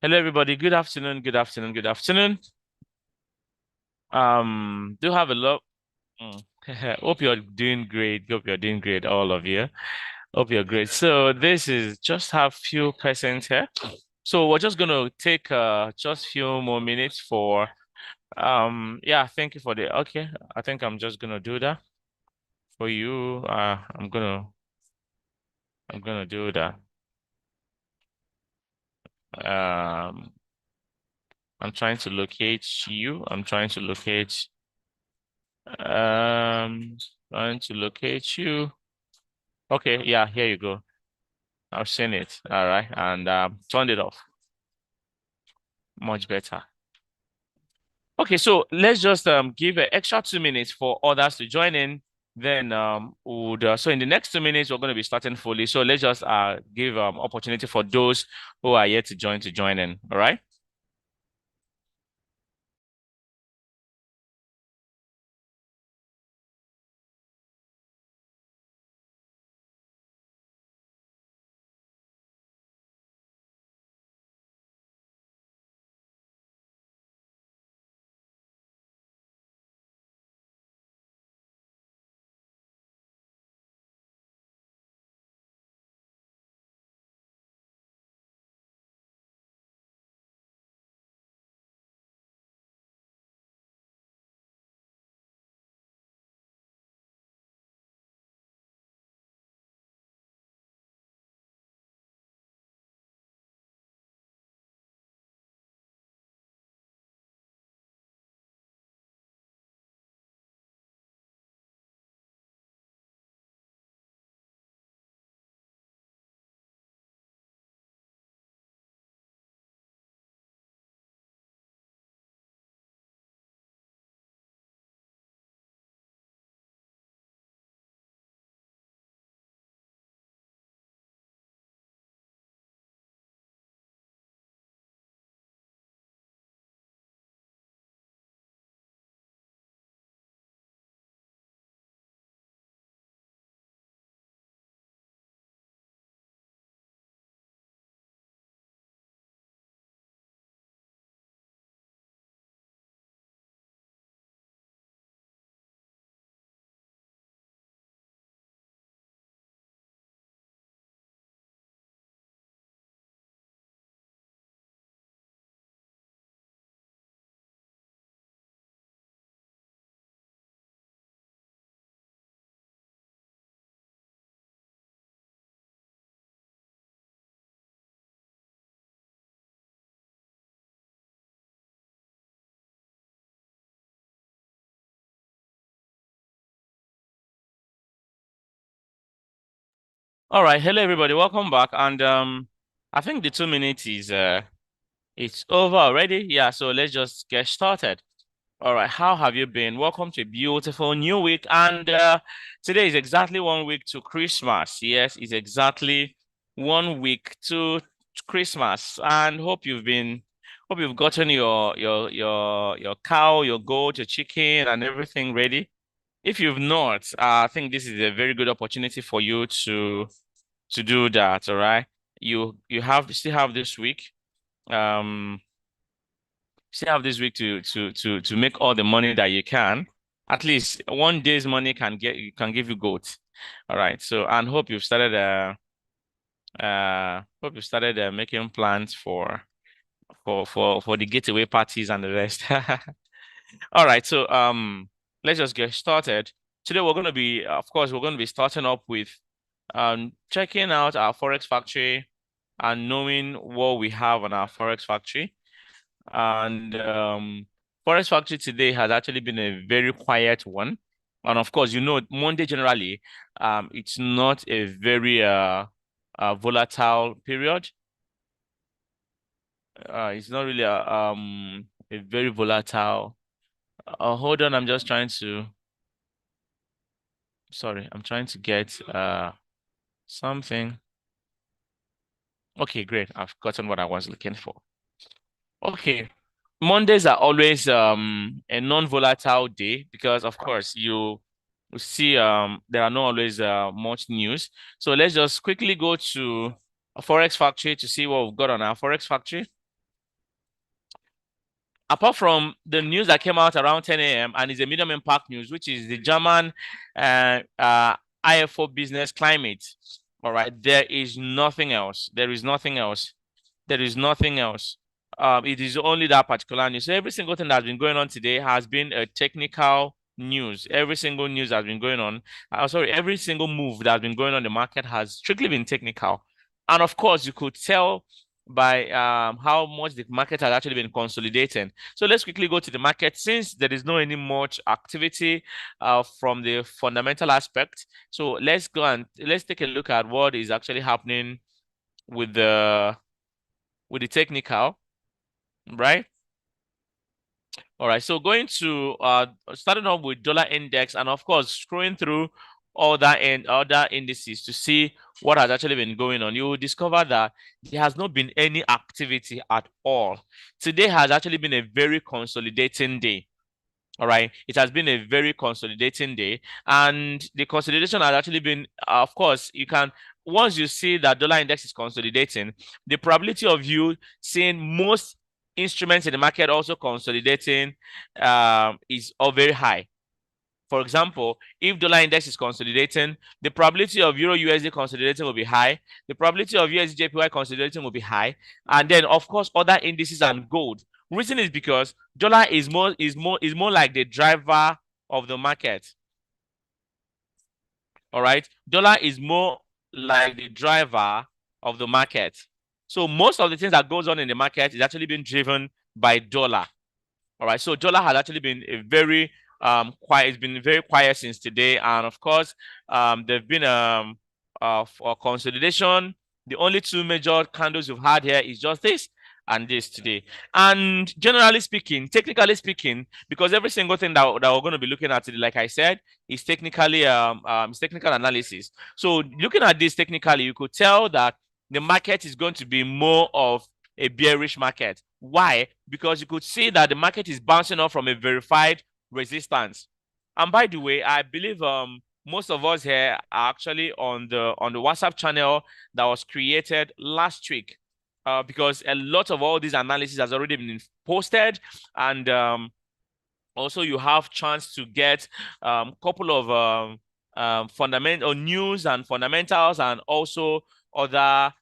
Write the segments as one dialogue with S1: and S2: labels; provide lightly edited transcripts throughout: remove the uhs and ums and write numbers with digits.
S1: Hello, everybody. Good afternoon. Good afternoon. Good afternoon. Do have a lot. Mm. Hope you're doing great. Hope you're doing great, all of you. Hope you're great. So this is just have few persons here. So we're just gonna take just few more minutes for yeah. Thank you for the okay. I think I'm just gonna do that for you. I'm gonna do that. Um, I'm trying to locate you. I'm trying to locate. Um, trying to locate you. Okay, yeah, here you go. I've seen it. All right, and turned it off. Much better. Okay, so let's just give an extra 2 minutes for others to join in. Then would so in the next 2 minutes we're going to be starting fully. So let's just give opportunity for those who are yet to join in. All right. All right. Hello, everybody. Welcome back. And I think the 2 minutes is it's over already. Yeah. So let's just get started. All right, how have you been? Welcome to a beautiful new week. And today is exactly 1 week to Christmas. Yes, it's exactly 1 week to Christmas. And hope you've gotten your cow, your goat, your chicken, and everything ready. If you've not, I think this is a very good opportunity for you to do that. All right, you have still have this week. Um, still have this week to make all the money that you can. At least one day's money can give you goat. All right. So and hope you started making plans for the getaway parties and the rest. All right. So let's just get started. Today we're gonna be of course we're gonna be starting up with checking out our Forex factory and knowing what we have on our Forex factory. And Forest Factory today has actually been a very quiet one. And of course, Monday generally, it's not a very volatile period. It's not really a very volatile. Hold on, sorry, I'm trying to get something. Okay, great. I've gotten what I was looking for. Okay. Mondays are always a non-volatile day because of course you see there are not always much news. So let's just quickly go to a Forex Factory to see what we've got on our Forex Factory. apart from the news that came out around 10 a.m. and is a medium impact news, which is the German IFO business climate. All right, there is nothing else. There is nothing else. There is nothing else. It is only that particular news. So every single thing that's been going on today has been a technical news. Every single news that's been going on, sorry, every single move that's been going on in the market has strictly been technical. And of course, you could tell by how much the market has actually been consolidating. So let's quickly go to the market since there is no any much activity from the fundamental aspect. So let's go and let's take a look at what is actually happening with the technical, right? All right, so going to starting off with dollar index and of course scrolling through all that and other indices to see what has actually been going on, you will discover that there has not been any activity at all. Today has actually been a very consolidating day. All right, it has been a very consolidating day, and the consolidation has actually been, of course, you can once you see that dollar index is consolidating, the probability of you seeing most instruments in the market also consolidating is all very high. For example, if dollar index is consolidating, the probability of Euro USD consolidating will be high. The probability of USD JPY consolidating will be high. And then, of course, other indices and gold. Reason is because dollar is more like the driver of the market. All right. Dollar is more like the driver of the market. So most of the things that goes on in the market is actually being driven by dollar. All right. So dollar has actually been a very quiet. It's been very quiet since today, and of course, there've been for consolidation. The only two major candles we've had here is just this and this today. And generally speaking, technically speaking, because every single thing that we're going to be looking at today, like I said, is technically it's technical analysis. So looking at this technically, you could tell that the market is going to be more of a bearish market. Why? Because you could see that the market is bouncing off from a verified resistance. And by the way, I believe most of us here are actually on the WhatsApp channel that was created last week. Because a lot of all these analysis has already been posted, and also you have chance to get couple of fundamental news and fundamentals, and also other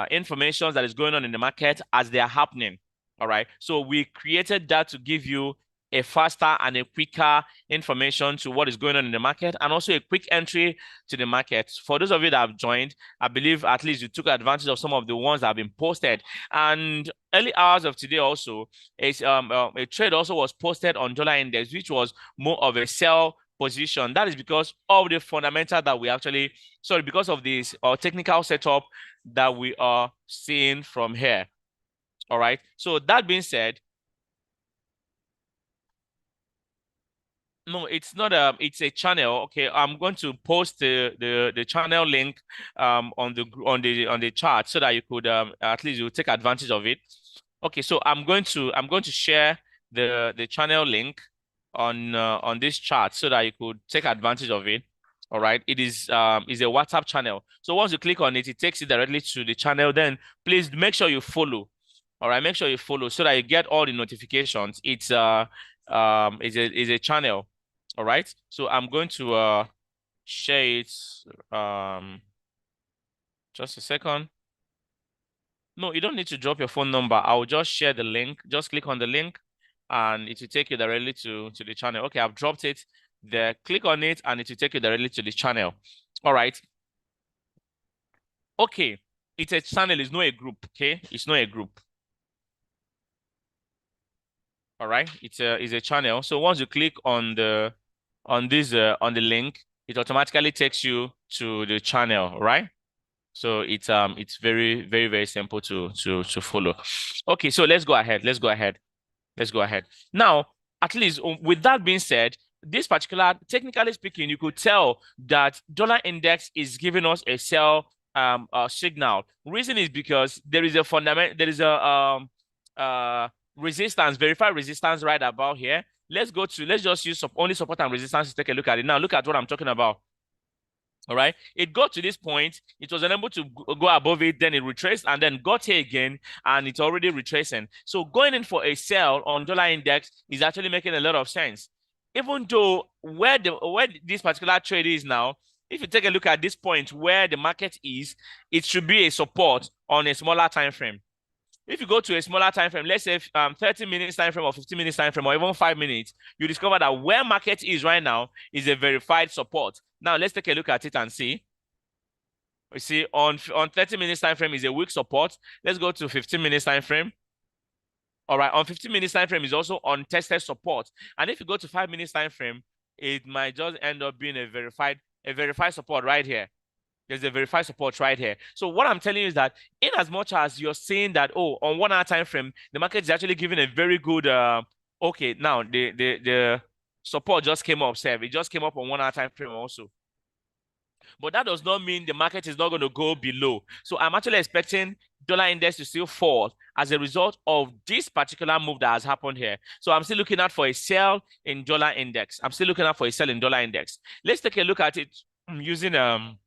S1: information that is going on in the market as they are happening. All right. So we created that to give you a faster and a quicker information to what is going on in the market, and also a quick entry to the market. For those of you that have joined, I believe at least you took advantage of some of the ones that have been posted. And early hours of today also, a trade also was posted on dollar index, which was more of a sell position. That is because of the fundamental that we actually, sorry, because of this technical setup that we are seeing from here. All right. So that being said, no, it's not it's a channel. Okay, I'm going to post the channel link on the chart so that you could at least you take advantage of it. Okay, so I'm going to share the channel link on this chart so that you could take advantage of it. All right, it is a WhatsApp channel. So once you click on it, it takes you directly to the channel. Then please make sure you follow. All right, make sure you follow so that you get all the notifications. It's a channel. All right, so I'm going to share it. Just a second. No, you don't need to drop your phone number. I'll just share the link. Just click on the link and it will take you directly to the channel. Okay, I've dropped it there. Click on it and it will take you directly to the channel. All right. Okay, it's a channel, it's not a group. Okay, it's not a group. All right, it's a channel. So once you click on the link, it automatically takes you to the channel, right? So it's very, very, very simple to follow. Okay, so let's go ahead. Let's go ahead. Let's go ahead. Now, at least with that being said, this particular, technically speaking, you could tell that dollar index is giving us a sell signal. Reason is because there is a fundamental, there is a resistance, verified resistance right about here. Let's just use only support and resistance to take a look at it. Now, look at what I'm talking about. All right. It got to this point. It was unable to go above it. Then it retraced and then got here again. And it's already retracing. So going in for a sell on dollar index is actually making a lot of sense. Even though where this particular trade is now, if you take a look at this point where the market is, it should be a support on a smaller time frame. If you go to a smaller time frame, let's say 30 minutes time frame or 15 minutes time frame or even 5 minutes, you discover that where market is right now is a verified support. Now let's take a look at it and see. We see on 30 minutes time frame is a weak support. Let's go to 15 minutes time frame. All right, on 15 minutes time frame is also untested support. And if you go to 5 minutes time frame, it might just end up being a verified support right here. There's a verified support right here. So what I'm telling you is that in as much as you're saying that, oh, on 1 hour time frame, the market is actually giving a very good okay, now the support just came up, Sev. It just came up on 1 hour time frame also. But that does not mean the market is not going to go below. So I'm actually expecting dollar index to still fall as a result of this particular move that has happened here. So I'm still looking out for a sell in dollar index. I'm still looking out for a sell in dollar index. Let's take a look at it using all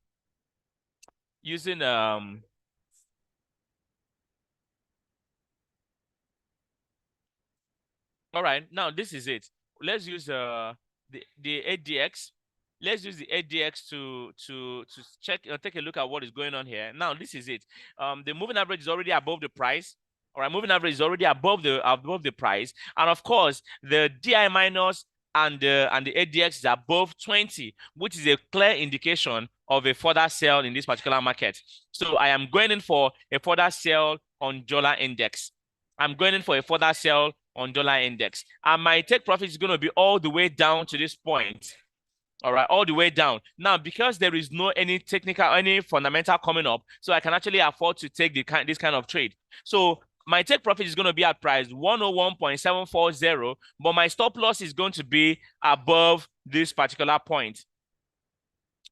S1: right, now this is it. Let's use the ADX. Let's use the ADX to check take a look at what is going on here. Now this is it. The moving average is already above the price. All right, moving average is already above the price, and of course the DI minus and the ADX is above 20, which is a clear indication of a further sell in this particular market. So I am going in for a further sell on dollar index. I'm going in for a further sell on dollar index. And my take profit is going to be all the way down to this point. All right, all the way down. Now, because there is no any fundamental coming up, so I can actually afford to take this kind of trade. So my take profit is going to be at price 101.740, but my stop loss is going to be above this particular point.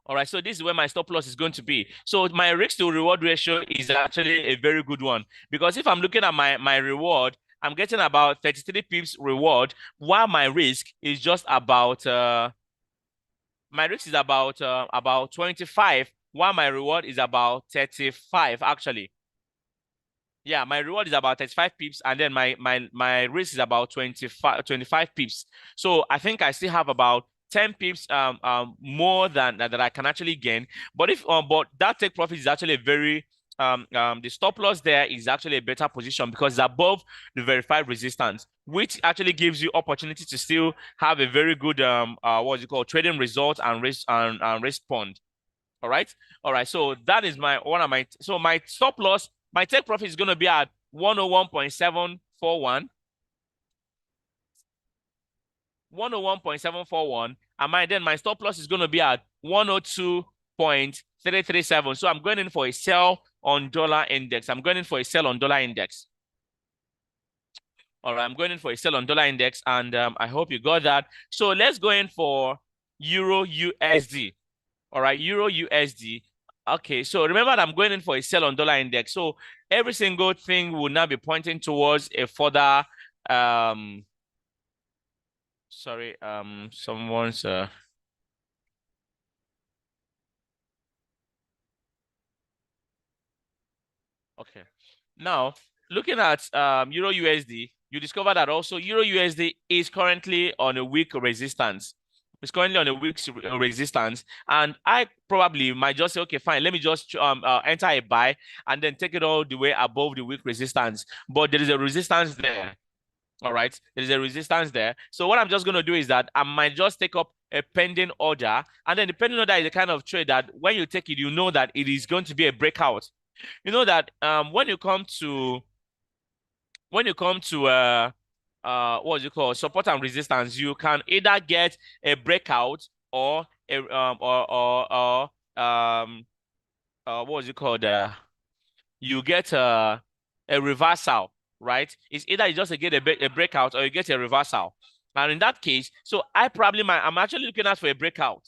S1: All right, so this is where my stop loss is going to be. So my risk to reward ratio is actually a very good one, because if I'm looking at my reward, I'm getting about 33 pips reward, while my risk is just about my risk is about 25, while my reward is about 35 actually. Yeah, my reward is about 35 pips, and then my risk is about 25 pips. So I think I still have about 10 pips more than that I can actually gain. But if but that take profit is actually a very the stop loss there is actually a better position because it's above the verified resistance, which actually gives you opportunity to still have a very good what's it called, trading result and respond. All right. So that is my so my stop loss, my take profit is going to be at 101.741. 101.741. And then my stop loss is going to be at 102.337. So I'm going in for a sell on dollar index. All right, I'm going in for a sell on dollar index, and I hope you got that. So let's go in for Euro USD. All right, Euro USD. Okay, so remember that I'm going in for a sell on dollar index. So every single thing will now be pointing towards a further sorry, someone's okay. Now, looking at Euro USD, you discover that also Euro USD is currently on a weak resistance. It's currently on a weak resistance, and I probably might just say, okay, fine, let me just enter a buy and then take it all the way above the weak resistance. But there is a resistance there. All right, there is a resistance there. So what I'm just going to do is that I might just take up a pending order, and then the pending order is the kind of trade that when you take it, you know that it is going to be a breakout. You know that when you come to what's it called, support and resistance, you can either get a breakout or a what's it called, you get a reversal, right? It's either you just get a breakout or you get a reversal. And in that case, so I'm actually looking out for a breakout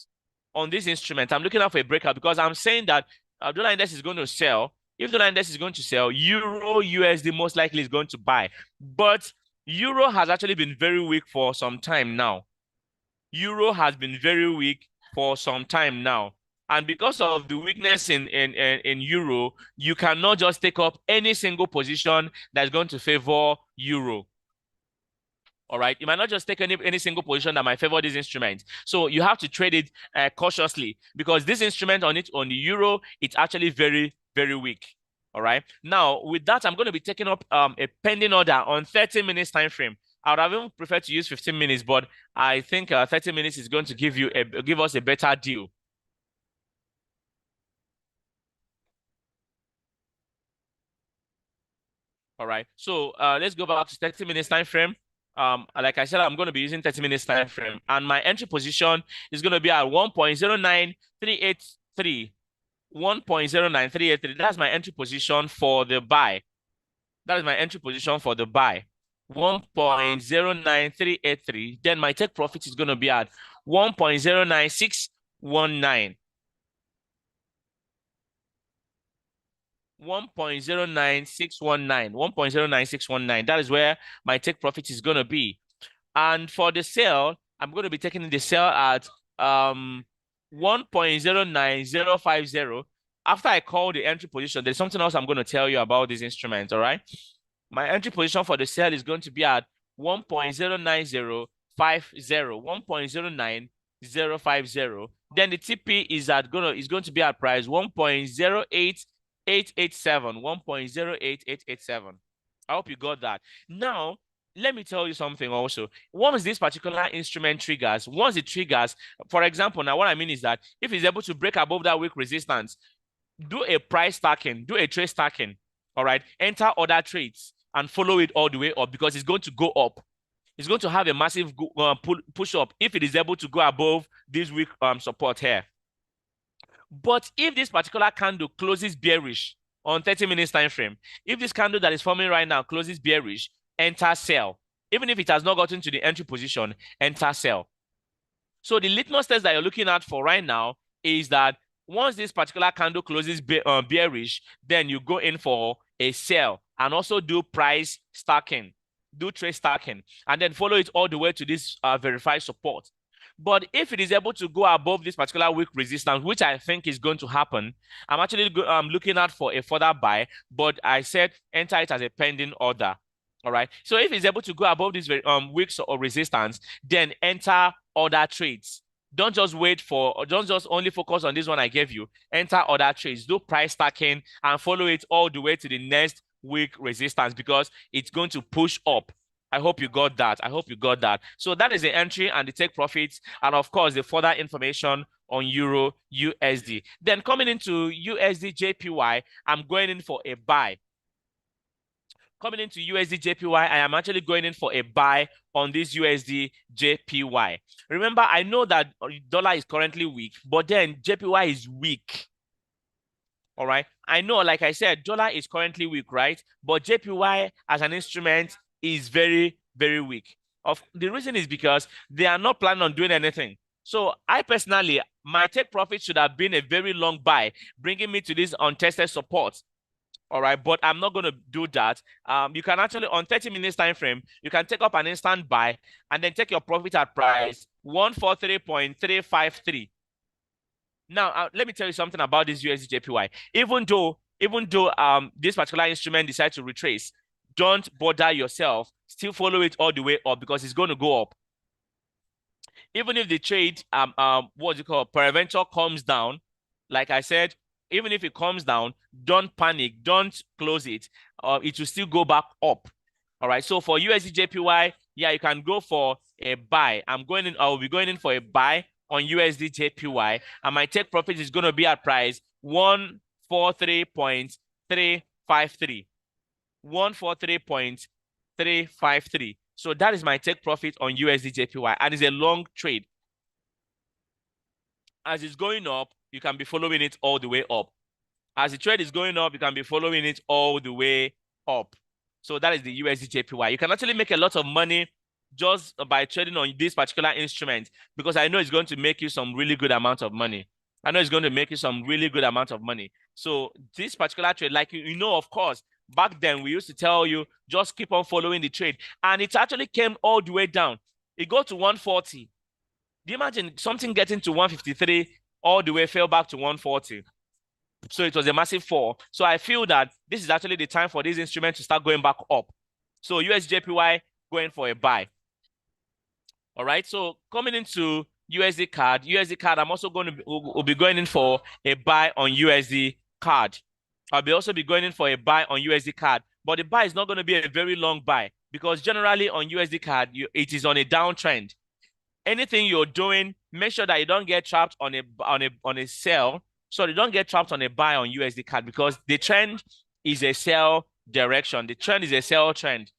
S1: on this instrument. I'm looking out for a breakout because I'm saying that dollar index is going to sell. If dollar index is going to sell, Euro USD most likely is going to buy. But Euro has actually been very weak for some time now. Euro has been very weak for some time now. And because of the weakness in euro, you cannot just take up any single position that's going to favor euro. All right, you might not just take any single position that might favor this instrument. So you have to trade it cautiously, because this instrument on the euro, it's actually very, very weak. All right. Now, with that, I'm going to be taking up a pending order on 30 minutes time frame. I would have even preferred to use 15 minutes, but I think 30 minutes is going to give us a better deal. All right. So let's go back to 30 minutes time frame. Like I said, I'm going to be using 30 minutes time frame, and my entry position is going to be at 1.09383. 1.09383. That's my entry position for the buy. That is my entry position for the buy. 1.09383. Then my take profit is going to be at 1.09619. 1.09619. 1.09619. That is where my take profit is going to be. And for the sell, I'm going to be taking the sell at 1.09050. After I call the entry position, there's something else I'm going to tell you about this instrument, all right? My entry position for the sell is going to be at 1.09050. 1.09050. Then the TP is going to be at price 1.08887. 1.08887. I hope you got that. Now, let me tell you something also. Once this particular instrument triggers, once it triggers, for example, now what I mean is that if it's able to break above that weak resistance, do a price stacking, do a trade stacking, all right? Enter other trades and follow it all the way up, because it's going to go up. It's going to have a massive push up if it is able to go above this weak support here. But if this particular candle closes bearish on 30 minutes time frame, if this candle that is forming right now closes bearish, enter sell. Even if it has not gotten to the entry position, enter sell. So the litmus test that you're looking at for right now is that once this particular candle closes bearish, then you go in for a sell and also do price stacking, do trade stacking, and then follow it all the way to this verified support. But if it is able to go above this particular weak resistance, which I think is going to happen, I'm actually looking out for a further buy, but I said enter it as a pending order. All right. So if it's able to go above this weak or resistance, then enter other trades. Don't just don't just only focus on this one I gave you. Enter other trades, do price stacking, and follow it all the way to the next weak resistance, because it's going to push up. I hope you got that. I hope you got that. So that is the entry and the take profits, and of course the further information on Euro USD. Then coming into USD JPY, I'm going in for a buy. Coming into USD JPY, I am actually going in for a buy on this USD JPY. Remember, I know that dollar is currently weak, but then JPY is weak. All right. I know, like I said, dollar is currently weak, right? But JPY as an instrument is very, very weak. The reason is because they are not planning on doing anything. So I personally, my take profit should have been a very long buy, bringing me to this untested support. All right, but I'm not going to do that. You can actually, on 30 minutes time frame, you can take up an instant buy and then take your profit at price 143.353. Now, let me tell you something about this USD JPY. Even though this particular instrument decides to retrace, don't bother yourself. Still follow it all the way up, because it's going to go up. Even if the trade what's it called, peradventure comes down, like I said, even if it comes down, don't panic, don't close it. It will still go back up. All right. So for USD JPY, yeah, you can go for a buy. I will be going in for a buy on USD JPY, and my take profit is going to be at price 143.353. 143.353. So that is my take profit on USD JPY, and it's a long trade. As it's going up, you can be following it all the way up. As the trade is going up, you can be following it all the way up. So that is the USD JPY. You can actually make a lot of money just by trading on this particular instrument, because I know it's going to make you some really good amount of money. I know it's going to make you some really good amount of money. So this particular trade, like you know, of course, back then we used to tell you just keep on following the trade, and it actually came all the way down. It got to 140. Do you imagine something getting to 153 all the way fell back to 140. So it was a massive fall. So I feel that this is actually the time for this instrument to start going back up. So USJPY going for a buy. All right. So coming into USD CAD, I'm also going to will be going in for a buy on USD CAD. I'll be also be going in for a buy on USD CAD, but the buy is not going to be a very long buy because generally on USD CAD, it is on a downtrend. Anything you're doing, make sure that you don't get trapped on a sell. So you don't get trapped on a buy on USD CAD because the trend is a sell direction. The trend is a sell trend.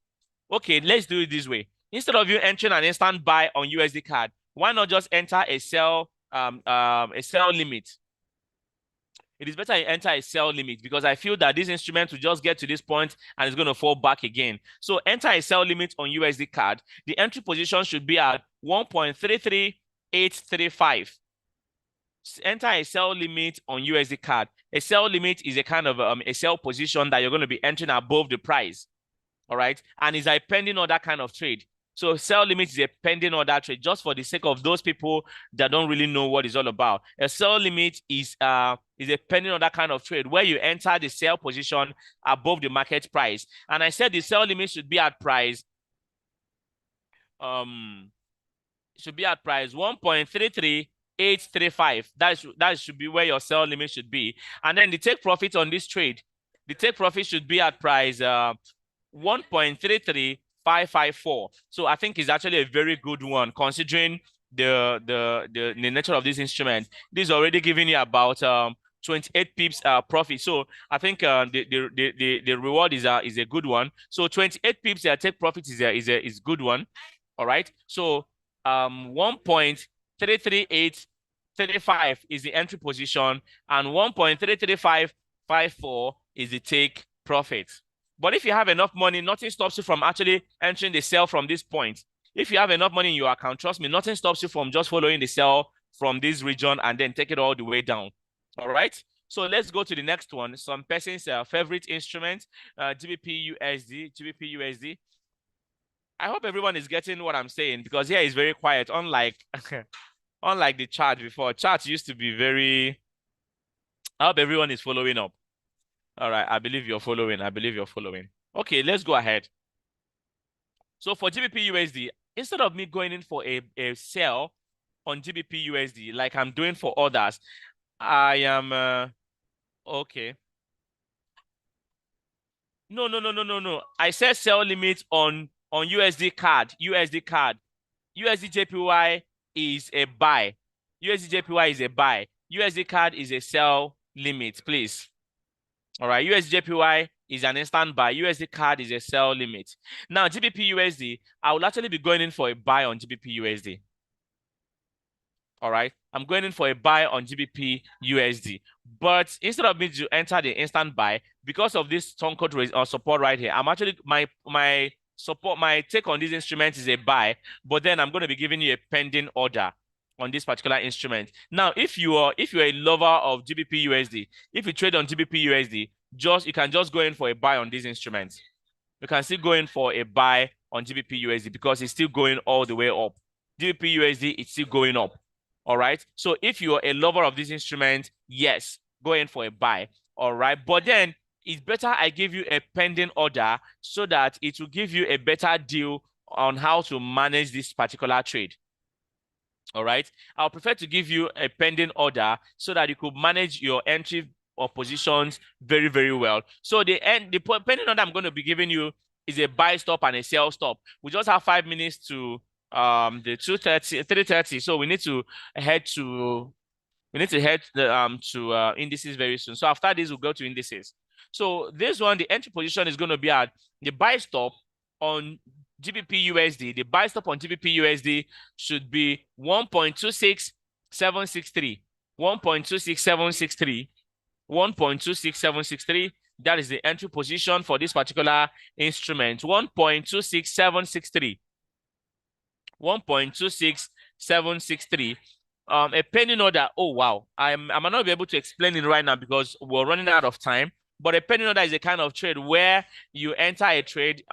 S1: Okay, let's do it this way. Instead of you entering an instant buy on USD CAD, why not just enter a sell limit? It is better you enter a sell limit because I feel that this instrument will just get to this point and it's going to fall back again. So enter a sell limit on USD CAD. The entry position should be at 1.33835. Enter a sell limit on USD CAD. A sell limit is a kind of a sell position that you're going to be entering above the price. All right. And it's a pending order kind of trade. So sell limit is a pending order trade, just for the sake of those people that don't really know what it's all about. A sell limit is a pending order kind of trade where you enter the sell position above the market price. And I said the sell limit should be at price 1.33835. That should be where your sell limit should be. And then the take profit on this trade, the take profit should be at price 1.33554. So I think it's actually a very good one considering the nature of this instrument. This is already giving you about 28 pips profit. So I think the reward is a good one. So 28 pips take profit is good one. All right. So 1.33835 is the entry position and 1.33554 is the take profit. But if you have enough money, nothing stops you from actually entering the sell from this point. If you have enough money in your account, trust me, nothing stops you from just following the sell from this region and then take it all the way down. All right. So let's go to the next one. Some person's favorite instrument, GBP USD. I hope everyone is getting what I'm saying because here is very quiet, unlike unlike the chart before. Charts used to be very. I hope everyone is following up. All right, I believe you're following. Okay, let's go ahead. So for GBP USD, instead of me going in for a sell on GBP USD like I'm doing for others, I am okay. No. I said sell limit on USD CAD. USD JPY is a buy. USD JPY is a buy. USD CAD is a sell limit, please. All right, USD JPY is an instant buy. USD CAD is a sell limit. Now, GBP USD, I will actually be going in for a buy on GBP USD. All right, I'm going in for a buy on GBP USD. But instead of me to enter the instant buy, because of this strong code support right here, I'm actually my take on this instrument is a buy, but then I'm going to be giving you a pending order on this particular instrument. Now, if you're a lover of GBP USD, if you trade on GBP USD, you can just go in for a buy on these instruments. You can still go in for a buy on GBP USD because it's still going all the way up. GBP USD, it's still going up. All right. So if you're a lover of this instrument, yes, go in for a buy. All right. But then it's better I give you a pending order so that it will give you a better deal on how to manage this particular trade. All right. I'll prefer to give you a pending order so that you could manage your entry or positions very, very well. So the pending order I'm going to be giving you is a buy stop and a sell stop. We just have 5 minutes to the 3:30. So we need to head to indices very soon. So after this, we'll go to indices. So this one, the entry position is going to be at the buy stop on GBP USD. The buy stop on GBP USD should be 1.26763. 1.26763. 1.26763. That is the entry position for this particular instrument. 1.26763. 1.26763. A pending order. Oh wow, I might not be able to explain it right now because we're running out of time. But a pending order is a kind of trade where you enter a trade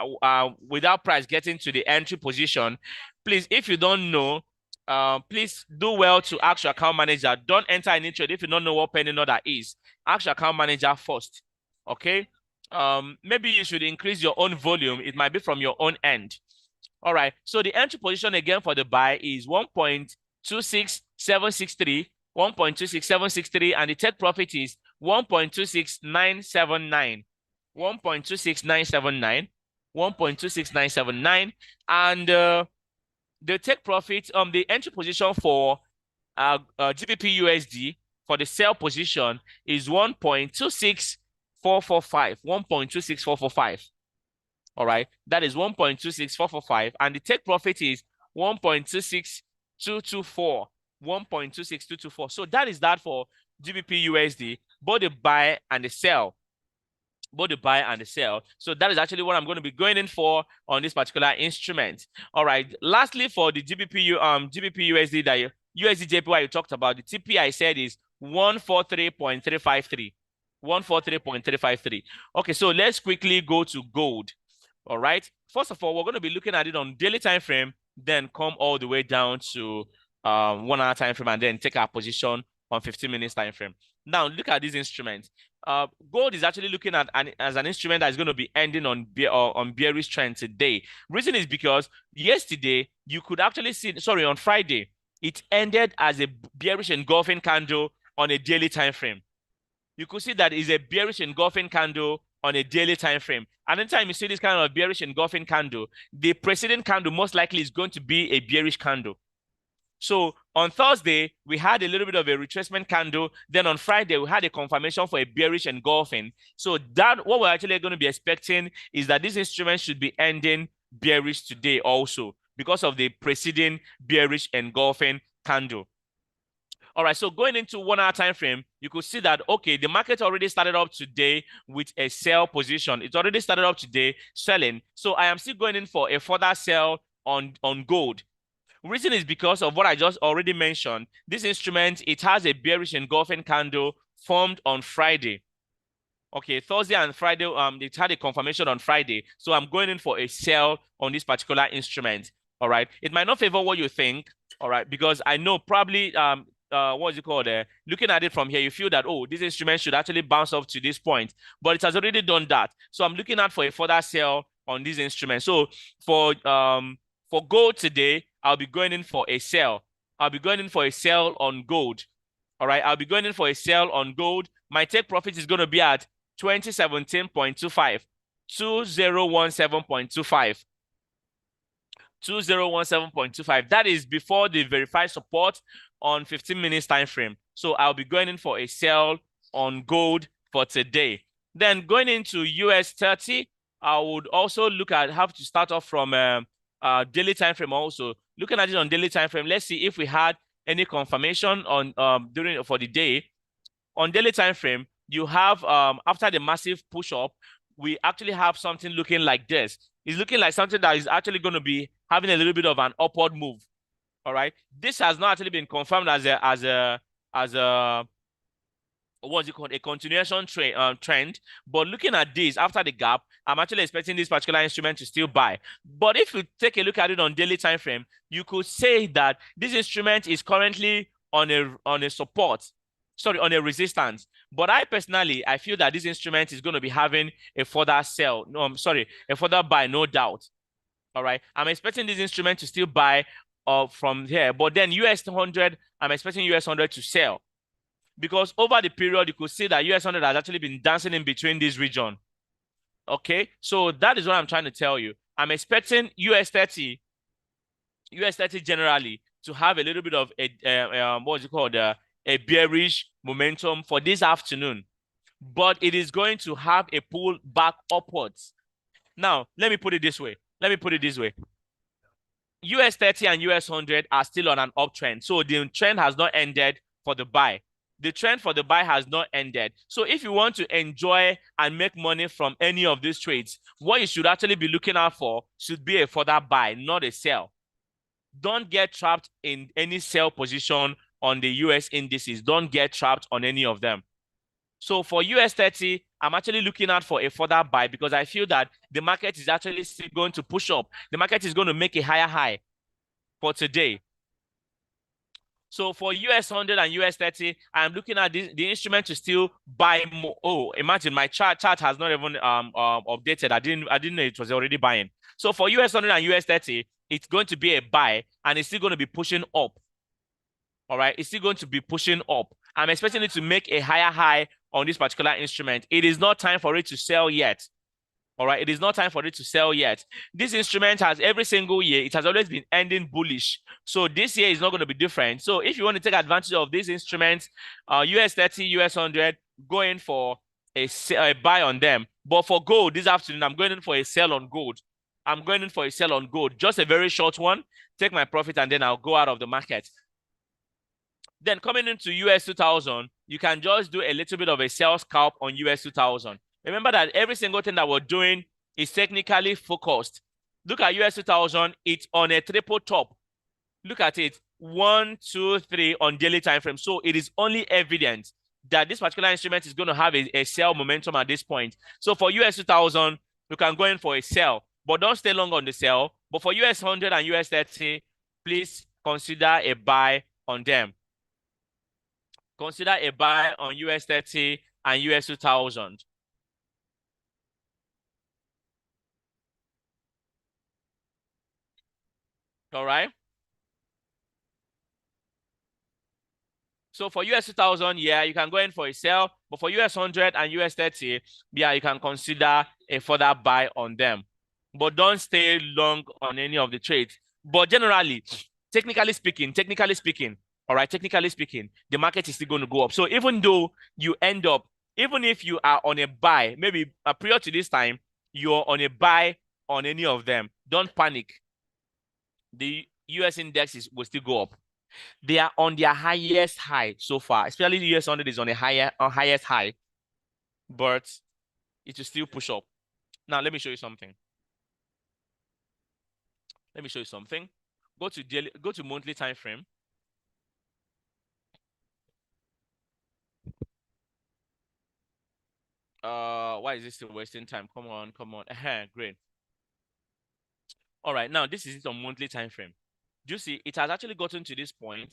S1: without price getting to the entry position. Please, if you don't know, please do well to ask your account manager. Don't enter any trade if you don't know what penny order is. Ask your account manager first. Okay. Maybe you should increase your own volume. It might be from your own end. All right. So the entry position again for the buy is 1.26763, 1.26763, and the take profit is 1.26979, 1.26979, 1.26979, and the take profit, the entry position for GBP USD for the sell position is 1.26445, 1.26445. All right, that is 1.26445, and the take profit is 1.26224, 1.26224. So that is that for GBP USD, both the buy and the sell. Both the buy and the sell. So that is actually what I'm going to be going in for on this particular instrument. All right. Lastly, for the GBP USD that USD JPY you talked about, the TP I said is 143.353. 143.353. Okay, so let's quickly go to gold. All right. First of all, we're going to be looking at it on daily time frame, then come all the way down to 1 hour time frame, and then take our position on 15 minutes time frame. Now, look at this instrument. Gold is actually looking at as an instrument that is going to be ending on bearish trend today. Reason is because yesterday you could actually see, sorry, on Friday, it ended as a bearish engulfing candle on a daily time frame. You could see that is a bearish engulfing candle on a daily time frame. And anytime you see this kind of bearish engulfing candle, the preceding candle most likely is going to be a bearish candle. So on Thursday, we had a little bit of a retracement candle. Then on Friday, we had a confirmation for a bearish engulfing. So that what we're actually going to be expecting is that this instrument should be ending bearish today also because of the preceding bearish engulfing candle. All right, so going into 1 hour time frame, you could see that, okay, the market already started up today with a sell position. It already started up today selling. So I am still going in for a further sell on gold. Reason is because of what I just already mentioned. This instrument, it has a bearish engulfing candle formed on Friday. Okay, Thursday and Friday, it had a confirmation on Friday. So I'm going in for a sell on this particular instrument. All right. It might not favor what you think. All right, because I know probably what is it called? Looking at it from here, you feel that, oh, this instrument should actually bounce up to this point, but it has already done that. So I'm looking out for a further sell on this instrument. So for gold today, I'll be going in for a sell. I'll be going in for a sell on gold. All right, I'll be going in for a sell on gold. My take profit is going to be at 2017.25, 2017.25. 2017.25. That is before the verified support on 15 minutes time frame. So I'll be going in for a sell on gold for today. Then going into US 30, I would also have to start off from daily time frame also. Looking at it on daily time frame, let's see if we had any confirmation on for the day. On daily time frame, you have after the massive push up, we actually have something looking like this. It's looking like something that is actually going to be having a little bit of an upward move. All right. This has not actually been confirmed as a what's it called, a continuation trend. But looking at this after the gap, I'm actually expecting this particular instrument to still buy. But if you take a look at it on daily time frame, you could say that this instrument is currently on a support, sorry, on a resistance. But I personally, I feel that this instrument is going to be having a further sell. No, I'm sorry, a further buy, no doubt. All right. I'm expecting this instrument to still buy from here. But then US 100, I'm expecting US 100 to sell. Because over the period, you could see that US 100 has actually been dancing in between this region. Okay. So that is what I'm trying to tell you. I'm expecting US 30 generally to have a little bit of a what's it called? A bearish momentum for this afternoon, but it is going to have a pull back upwards. Now, let me put it this way. US 30 and US 100 are still on an uptrend. So the trend has not ended for the buy. The trend for the buy has not ended. So if you want to enjoy and make money from any of these trades, what you should actually be looking out for should be a further buy, not a sell. Don't get trapped in any sell position on the US indices. Don't get trapped on any of them. So for US 30, I'm actually looking out for a further buy because I feel that the market is actually still going to push up. The market is going to make a higher high for today. So for US 100 and US 30, I'm looking at the instrument to still buy more. Oh, imagine my chart has not even updated. I didn't know it was already buying. So for US 100 and US 30, it's going to be a buy and it's still going to be pushing up. All right, it's still going to be pushing up. I'm expecting it to make a higher high on this particular instrument. It is not time for it to sell yet. All right, it is not time for it to sell yet. This instrument has every single year, it has always been ending bullish. So this year is not going to be different. So if you want to take advantage of these instruments, US 30, US 100, go in for a buy on them. But for gold this afternoon, I'm going in for a sell on gold. I'm going in for a sell on gold, just a very short one. Take my profit and then I'll go out of the market. Then coming into US 2000, you can just do a little bit of a sell scalp on US 2000. Remember that every single thing that we're doing is technically focused. Look at US 2000, it's on a triple top. Look at it, 1, 2, 3 on daily time frame. So it is only evident that this particular instrument is going to have a sell momentum at this point. So for US 2000, you can go in for a sell, but don't stay long on the sell. But for US 100 and US 30, please consider a buy on them. Consider a buy on US 30 and US 2000. All right. So for US 2000, yeah, you can go in for a sell. But for US 100 and US 30, yeah, you can consider a further buy on them. But don't stay long on any of the trades. But generally, technically speaking, all right, technically speaking, the market is still going to go up. So even though you end up, even if you are on a buy, maybe prior to this time, you're on a buy on any of them, don't panic. The US indexes will still go up. They are on their highest high so far, especially the US 100 is on a highest high, but it will still push up. Now, let me show you something. Let me show you something. Go to monthly time frame. Why is this still wasting time? Come on. Great. All right, now this is it on monthly time frame. Do you see it has actually gotten to this point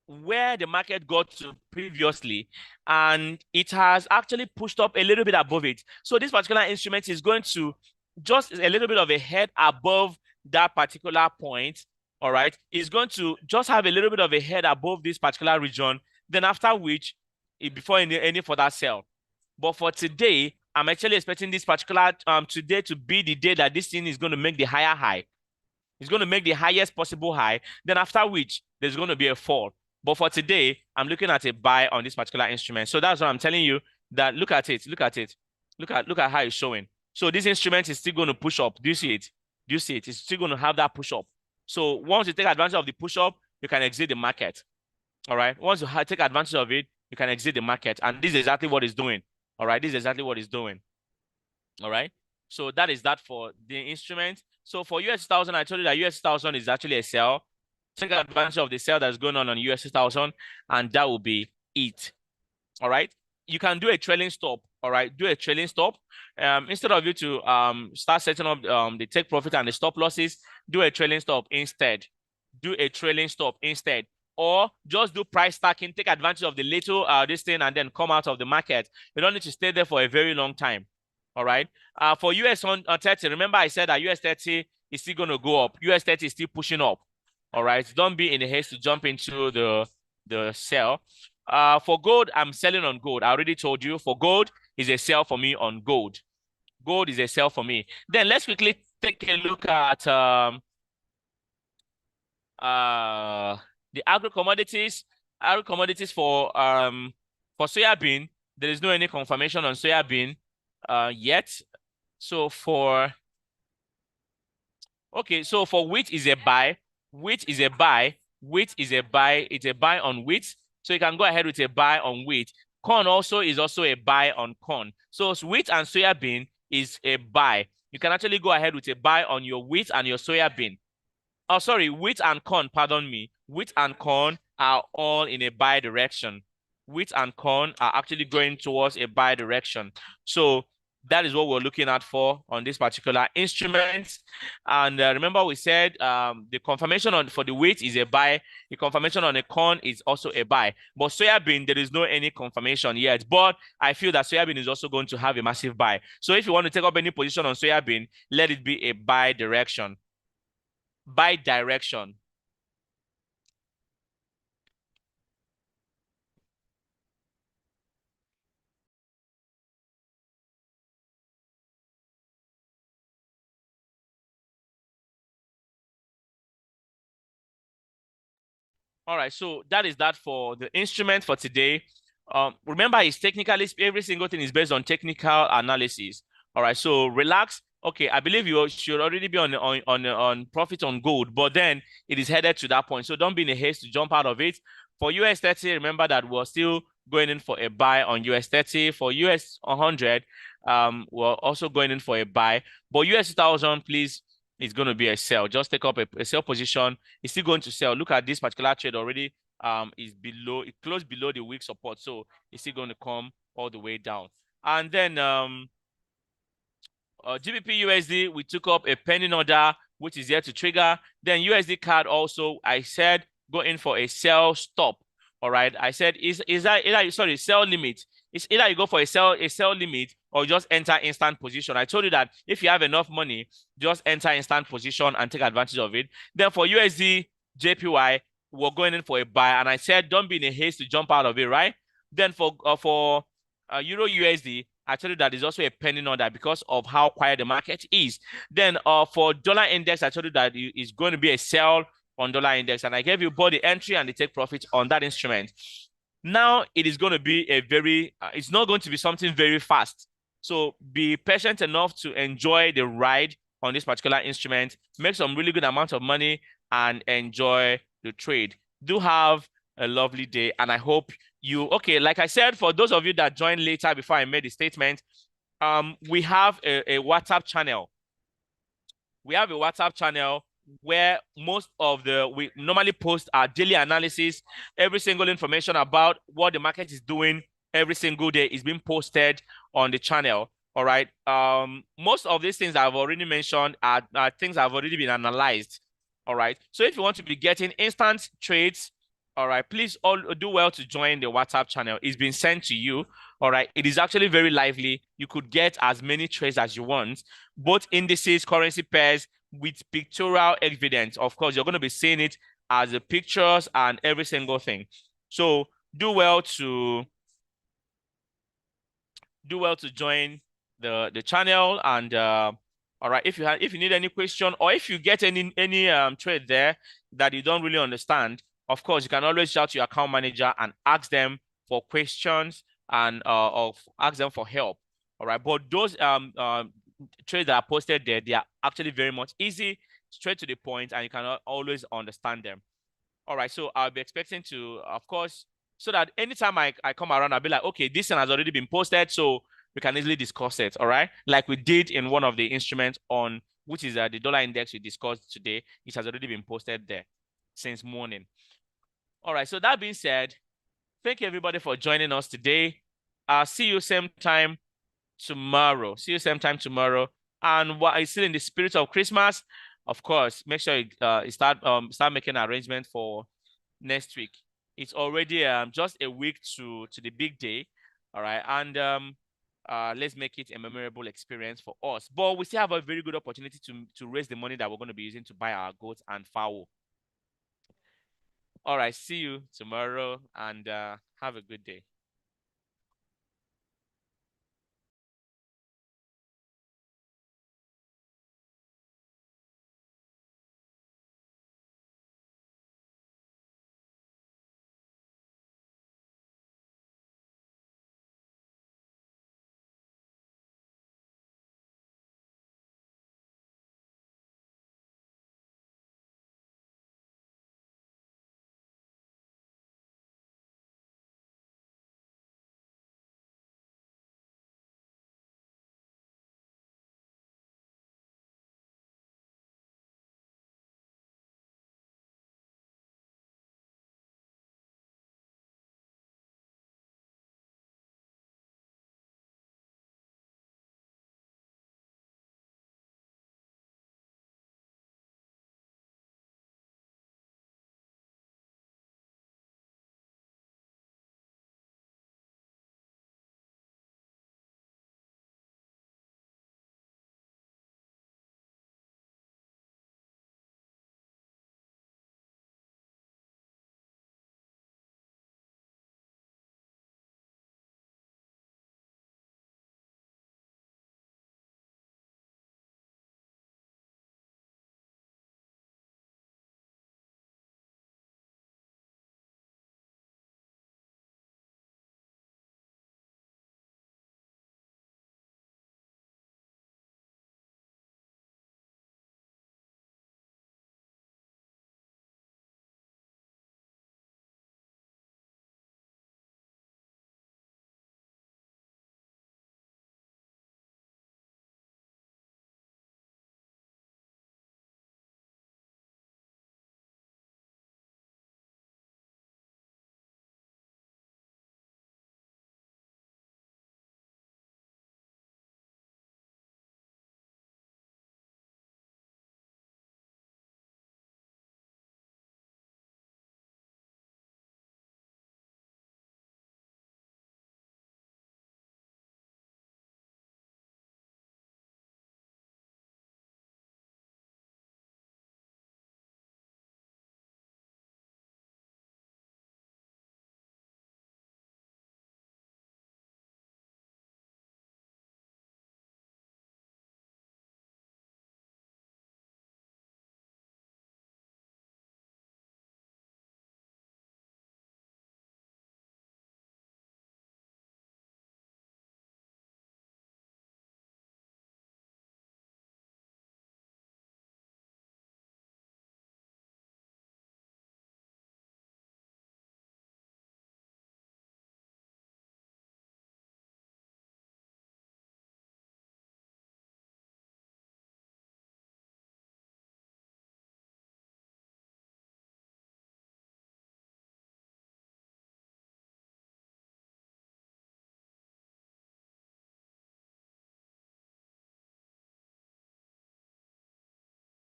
S1: where the market got to previously, and it has actually pushed up a little bit above it. So this particular instrument is going to just a little bit of a head above that particular point. All right, it's going to just have a little bit of a head above this particular region. Then after which, before any further sell. But for today, I'm actually expecting this particular today to be the day that this thing is going to make the higher high. It's going to make the highest possible high. Then after which, there's going to be a fall. But for today, I'm looking at a buy on this particular instrument. So that's what I'm telling you, that look at it. Look at how it's showing. So this instrument is still going to push up. Do you see it? Do you see it? It's still going to have that push up. So once you take advantage of the push up, you can exit the market. All right. Once you take advantage of it, you can exit the market. And this is exactly what it's doing. All right. This is exactly what it's doing. All right. So that is that for the instrument. So for US 2000, I told you that US 2000 is actually a sell. Take advantage of the sale that's going on US 2000, and that will be it. All right. You can do a trailing stop. All right. Do a trailing stop. Instead of you to start setting up the take profit and the stop losses, do a trailing stop instead. Do a trailing stop instead. Or just do price stacking, take advantage of the little this thing, and then come out of the market. You don't need to stay there for a very long time. All right. For US 30, remember I said that US 30 is still going to go up. US 30 is still pushing up. All right. Don't be in a haste to jump into the sell. For gold, I'm selling on gold. I already told you. For gold is a sell for me on gold. Gold is a sell for me. Then let's quickly take a look at the agro commodities. Agro commodities for soybean, there is no any confirmation on soybean yet. So for wheat is a buy. Wheat is a buy. Wheat is a buy. It's a buy on wheat. So you can go ahead with a buy on wheat. Corn is also a buy on corn. So wheat and soybean is a buy. You can actually go ahead with a buy on your wheat and your soybean. Oh, sorry, wheat and corn, pardon me. Wheat and corn are all in a buy direction. Wheat and corn are actually going towards a buy direction. So That is what we're looking at for on this particular instrument. And remember, we said the confirmation for the wheat is a buy. The confirmation on the corn is also a buy. But soybean, there is no any confirmation yet. But I feel that soybean is also going to have a massive buy. So if you want to take up any position on soybean, let it be a buy direction. Buy direction. All right, so that is that for the instrument for today. Remember, it's technically every single thing is based on technical analysis. All right, so relax. Okay, I believe you should already be on profit on gold, but then it is headed to that point. So don't be in a haste to jump out of it. For US 30, remember that we're still going in for a buy on US 30. For US 100, we're also going in for a buy. But US 2000, please, it's going to be a sell. Just take up a sell position. It's still going to sell. Look at this particular trade already. Is below, it closed below the week support, so it's still going to come all the way down. And then GBP USD, we took up a pending order, which is yet to trigger. Then USD CAD also, I said go in for a sell stop. All right, I said is that either, sorry, sell limit. It's either you go for a sell limit or just enter instant position. I told you that if you have enough money, just enter instant position and take advantage of it. Then for USD JPY, we're going in for a buy, and I said don't be in a haste to jump out of it, right? Then for Euro USD, I told you that is also a pending order because of how quiet the market is. Then for dollar index, I told you that it's going to be a sell on dollar index, and I gave you both the entry and the take profit on that instrument. Now it is going to be a very, it's not going to be something very fast. So be patient enough to enjoy the ride on this particular instrument, make some really good amount of money, and enjoy the trade. Do have a lovely day, and I hope you, okay, like I said, for those of you that joined later before I made the statement, we have a WhatsApp channel. We have a WhatsApp channel where we normally post our daily analysis, every single information about what the market is doing every single day is being posted on the channel. All right. Most of these things I've already mentioned are things that have already been analyzed. All right. So if you want to be getting instant trades, all right, please all do well to join the WhatsApp channel. It's been sent to you. All right. It is actually very lively. You could get as many trades as you want, both indices, currency pairs, with pictorial evidence. Of course, you're going to be seeing it as the pictures and every single thing. So do well to join the channel. And all right, if you need any question, or if you get any trade there that you don't really understand, of course you can always shout to your account manager and ask them for questions and or ask them for help. All right, but those trades that are posted there, they are actually very much easy, straight to the point, and you can always understand them. All right, so I'll be expecting to, of course, so that anytime I come around, I'll be like, okay, this one has already been posted, so we can easily discuss it. All right, like we did in one of the instruments on, which is the dollar index we discussed today. It has already been posted there since morning. All right, so that being said, thank you everybody for joining us today. See you same time tomorrow. See you same time tomorrow. And what is still in the spirit of Christmas, of course, make sure you start making arrangements for next week. It's already just a week to the big day. All right, and let's make it a memorable experience for us. But we still have a very good opportunity to raise the money that we're going to be using to buy our goats and fowl. All right, see you tomorrow, and have a good day.